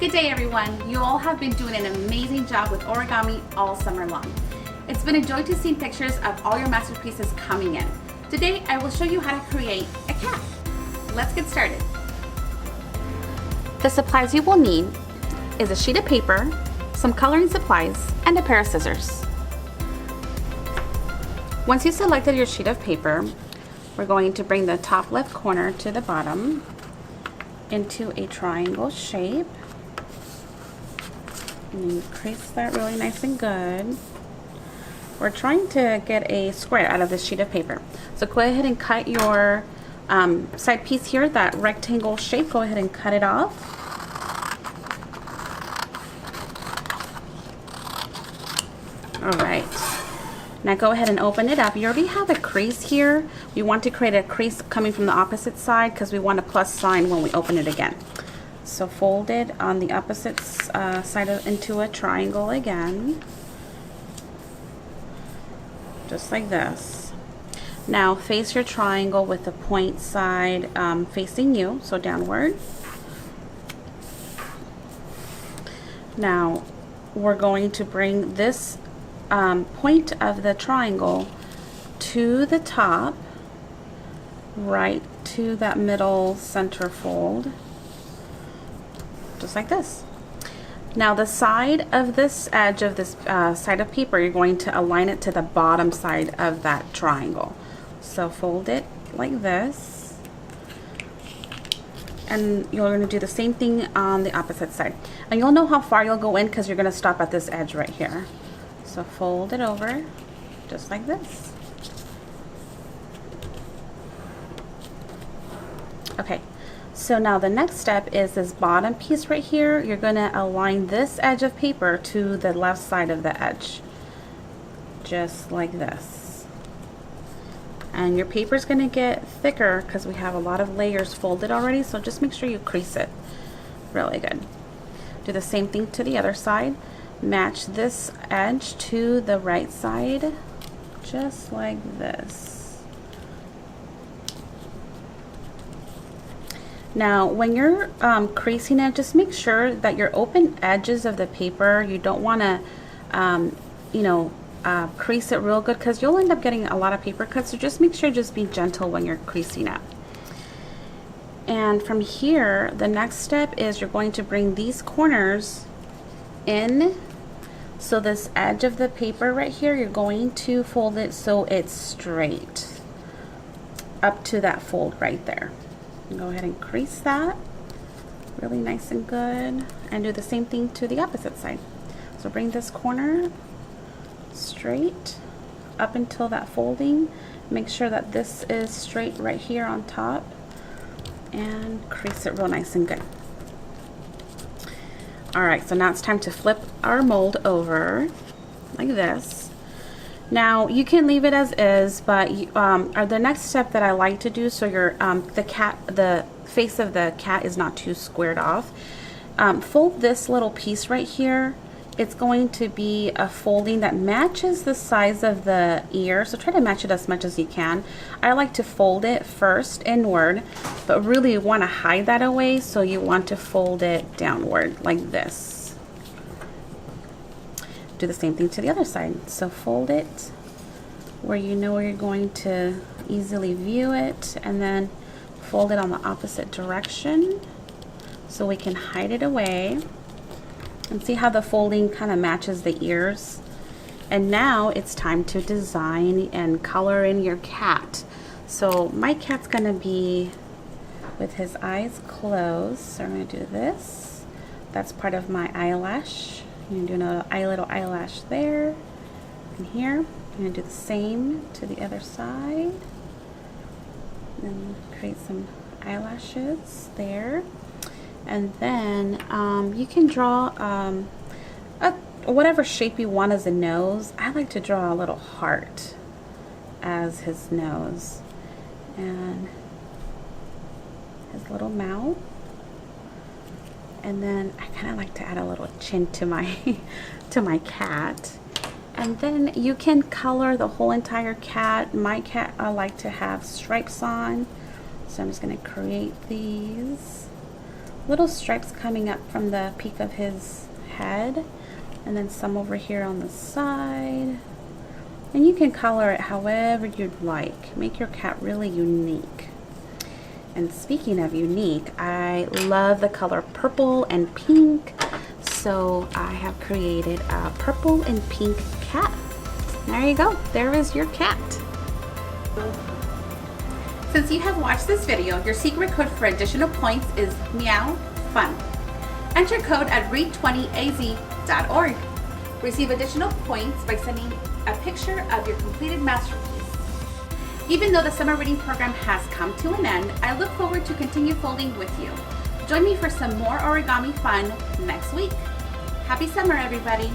Good day everyone. You all have been doing an amazing job with origami all summer long. It's been a joy to see pictures of all your masterpieces coming in. Today I will show you how to create a cat. Let's get started. The supplies you will need is a sheet of paper, some coloring supplies, and a pair of scissors. Once you selected your sheet of paper, we're going to bring the top left corner to the bottom into a triangle shape. And you crease that really nice and good. We're trying to get a square out of this sheet of paper. So go ahead and cut your side piece here, that rectangle shape. Go ahead and cut it off. All right. Now go ahead and open it up. You already have a crease here. We want to create a crease coming from the opposite side because we want a plus sign when we open it again. So fold it on the opposite side into a triangle again, just like this. Now face your triangle with the point side facing you, so downward. Now we're going to bring this point of the triangle to the top, right to that middle center fold, just like this. Now the side of this edge of this side of paper, you're going to align it to the bottom side of that triangle. So fold it like this, and you're going to do the same thing on the opposite side. And you'll know how far you'll go in because you're going to stop at this edge right here. So fold it over just like this. Okay, so now the next step is this bottom piece right here. You're going to align this edge of paper to the left side of the edge, just like this. And your paper is going to get thicker because we have a lot of layers folded already, so just make sure you crease it really good. Do the same thing to the other side. Match this edge to the right side, just like this. Now when you're creasing it, just make sure that your open edges of the paper, you don't want to crease it real good because you'll end up getting a lot of paper cuts. So just make sure, just be gentle when you're creasing it. And from here, the next step is you're going to bring these corners in. So this edge of the paper right here, you're going to fold it so it's straight up to that fold right there. Go ahead and crease that really nice and good, and do the same thing to the opposite side. So bring this corner straight up until that folding. Make sure that this is straight right here on top, and crease it real nice and good. Alright, so now it's time to flip our mold over like this. Now you can leave it as is, but the next step that I like to do, so your the face of the cat is not too squared off, fold this little piece right here. It's going to be a folding that matches the size of the ear, so try to match it as much as you can. I like to fold it first inward, but really you want to hide that away, so you want to fold it downward like this. Do the same thing to the other side. So fold it where you know you're going to easily view it, and then fold it on the opposite direction so we can hide it away. And see how the folding kind of matches the ears. And now it's time to design and color in your cat. So my cat's gonna be with his eyes closed. So I'm gonna do this. That's part of my eyelash. I'm gonna do a little eyelash there and here. I'm gonna do the same to the other side. And create some eyelashes there. And then you can draw whatever shape you want as a nose. I like to draw a little heart as his nose, and his little mouth. And then I kind of like to add a little chin to my to my cat. And then you can color the whole entire cat. My cat, I like to have stripes on, so I'm just going to create these little stripes coming up from the peak of his head, and then some over here on the side. And you can color it however you'd like. Make your cat really unique. And speaking of unique, I love the color purple and pink, so I have created a purple and pink cat. There you go. There is your cat. Since you have watched this video, your secret code for additional points is Meow Fun. Enter code at read20az.org. Receive additional points by sending a picture of your completed masterpiece. Even though the summer reading program has come to an end, I look forward to continue folding with you. Join me for some more origami fun next week. Happy summer, everybody.